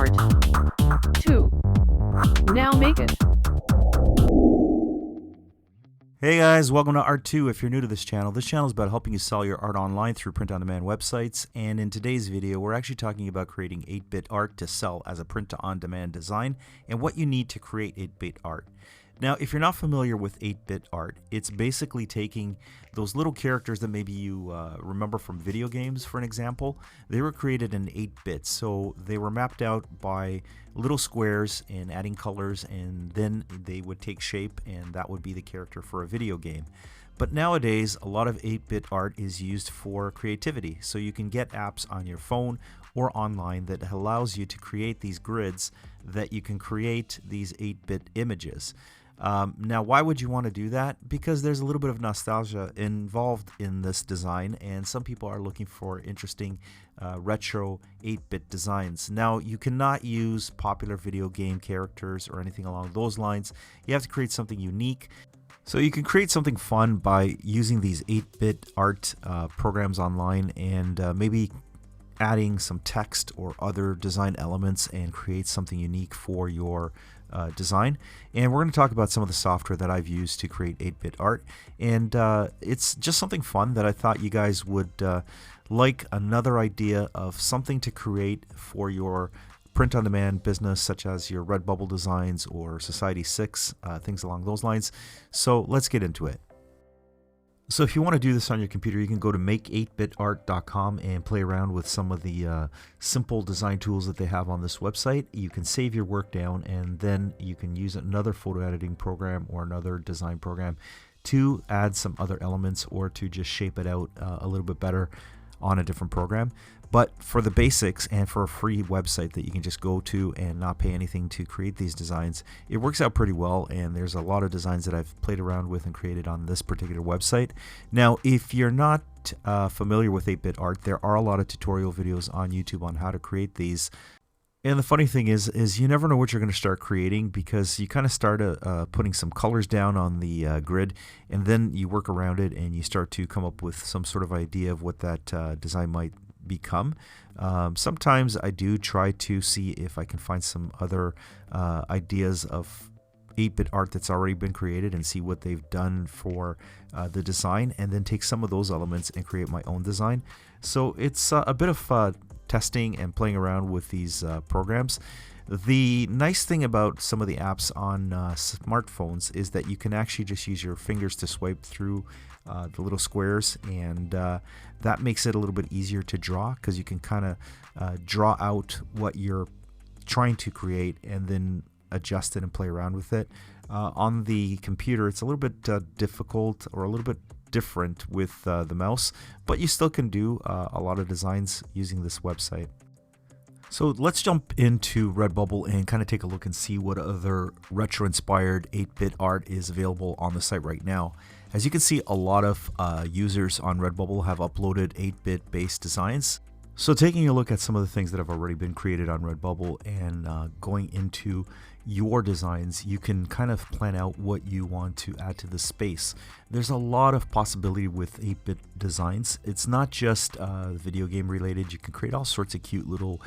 Art 2. Now make it. Hey guys, welcome to Art 2. If you're new to this channel is about helping you sell your art online through print-on-demand websites. And in today's video, we're actually talking about creating 8-bit art to sell as a print-on-demand design and what you need to create 8-bit art. Now, if you're not familiar with 8-bit art, it's basically taking those little characters that maybe you remember from video games, for an example. They were created in 8 bits, so they were mapped out by little squares and adding colors, and then they would take shape, and that would be the character for a video game. But nowadays, a lot of 8-bit art is used for creativity, so you can get apps on your phone or online that allows you to create these grids that you can create these 8-bit images. Now, why would you want to do that? Because there's a little bit of nostalgia involved in this design, and some people are looking for interesting retro 8-bit designs. Now, you cannot use popular video game characters or anything along those lines. You have to create something unique. So you can create something fun by using these 8-bit art programs online and maybe adding some text or other design elements and create something unique for your design. And we're going to talk about some of the software that I've used to create 8-bit art, and it's just something fun that I thought you guys would like. Another idea of something to create for your print-on-demand business, such as your Redbubble designs or Society6, things along those lines. So let's get into it. So if you want to do this on your computer, you can go to make8bitart.com and play around with some of the simple design tools that they have on this website. You can save your work down, and then you can use another photo editing program or another design program to add some other elements or to just shape it out a little bit better on a different program. But for the basics and for a free website that you can just go to and not pay anything to create these designs, it works out pretty well, and there's a lot of designs that I've played around with and created on this particular website. Now, if you're not familiar with 8-bit art, there are a lot of tutorial videos on YouTube on how to create these. And the funny thing is you never know what you're going to start creating, because you kind of start putting some colors down on the grid, and then you work around it and you start to come up with some sort of idea of what that design might become. Sometimes I do try to see if I can find some other ideas of 8-bit art that's already been created and see what they've done for the design, and then take some of those elements and create my own design. So it's a bit of testing and playing around with these programs. The nice thing about some of the apps on smartphones is that you can actually just use your fingers to swipe through the little squares, and that makes it a little bit easier to draw, because you can kind of draw out what you're trying to create and then adjust it and play around with it. On the computer, it's a little bit difficult, or a little bit different with the mouse, but you still can do a lot of designs using this website. So let's jump into Redbubble and kind of take a look and see what other retro-inspired 8-bit art is available on the site right now. As you can see, a lot of users on Redbubble have uploaded 8-bit based designs. So taking a look at some of the things that have already been created on Redbubble and going into your designs, you can kind of plan out what you want to add to the space. There's a lot of possibility with 8-bit designs. It's not just video game related. You can create all sorts of cute little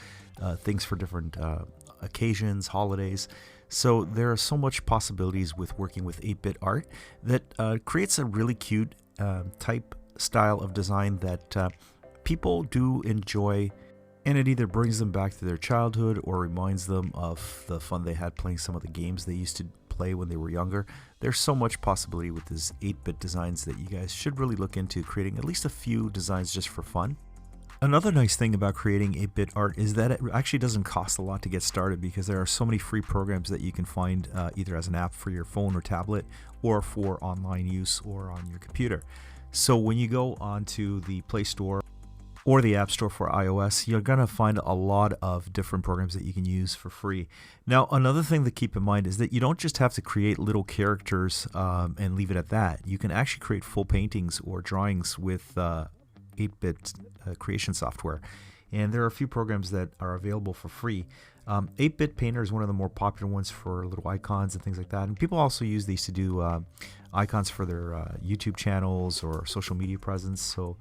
things for different occasions, holidays. So there are so much possibilities with working with 8-bit art that creates a really cute type style of design that people do enjoy, and it either brings them back to their childhood or reminds them of the fun they had playing some of the games they used to play when they were younger. There's so much possibility with these 8-bit designs that you guys should really look into creating at least a few designs just for fun. Another nice thing about creating 8-bit art is that it actually doesn't cost a lot to get started, because there are so many free programs that you can find either as an app for your phone or tablet, or for online use or on your computer. So when you go onto the Play Store or the App Store for iOS, you're going to find a lot of different programs that you can use for free. Now, another thing to keep in mind is that you don't just have to create little characters and leave it at that. You can actually create full paintings or drawings with 8-bit creation software. And there are a few programs that are available for free. 8-bit Painter is one of the more popular ones for little icons and things like that. And people also use these to do icons for their YouTube channels or social media presence. So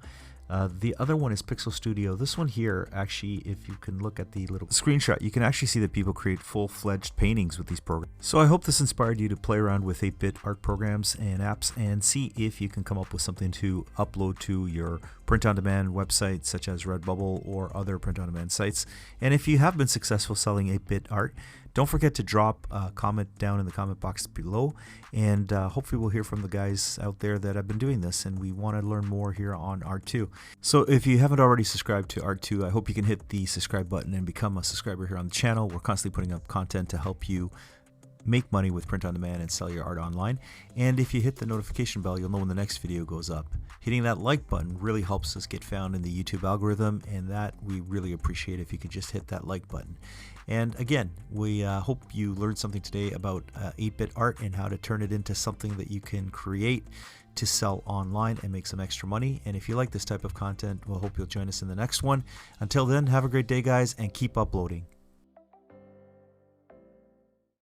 The other one is Pixel Studio. This one here, actually, if you can look at the little screenshot, you can actually see that people create full-fledged paintings with these programs. So I hope this inspired you to play around with 8-bit art programs and apps and see if you can come up with something to upload to your print-on-demand website, such as Redbubble or other print-on-demand sites. And if you have been successful selling 8-bit art, don't forget to drop a comment down in the comment box below, and hopefully we'll hear from the guys out there that have been doing this, and we want to learn more here on Art2. So if you haven't already subscribed to Art2, I hope you can hit the subscribe button and become a subscriber here on the channel. We're constantly putting up content to help you make money with print on demand and sell your art online. And if you hit the notification bell, you'll know when the next video goes up. Hitting that like button really helps us get found in the YouTube algorithm, and that we really appreciate if you could just hit that like button. And again, we hope you learned something today about 8-bit art and how to turn it into something that you can create to sell online and make some extra money. And if you like this type of content, we'll hope you'll join us in the next one. Until then, have a great day, guys, and keep uploading.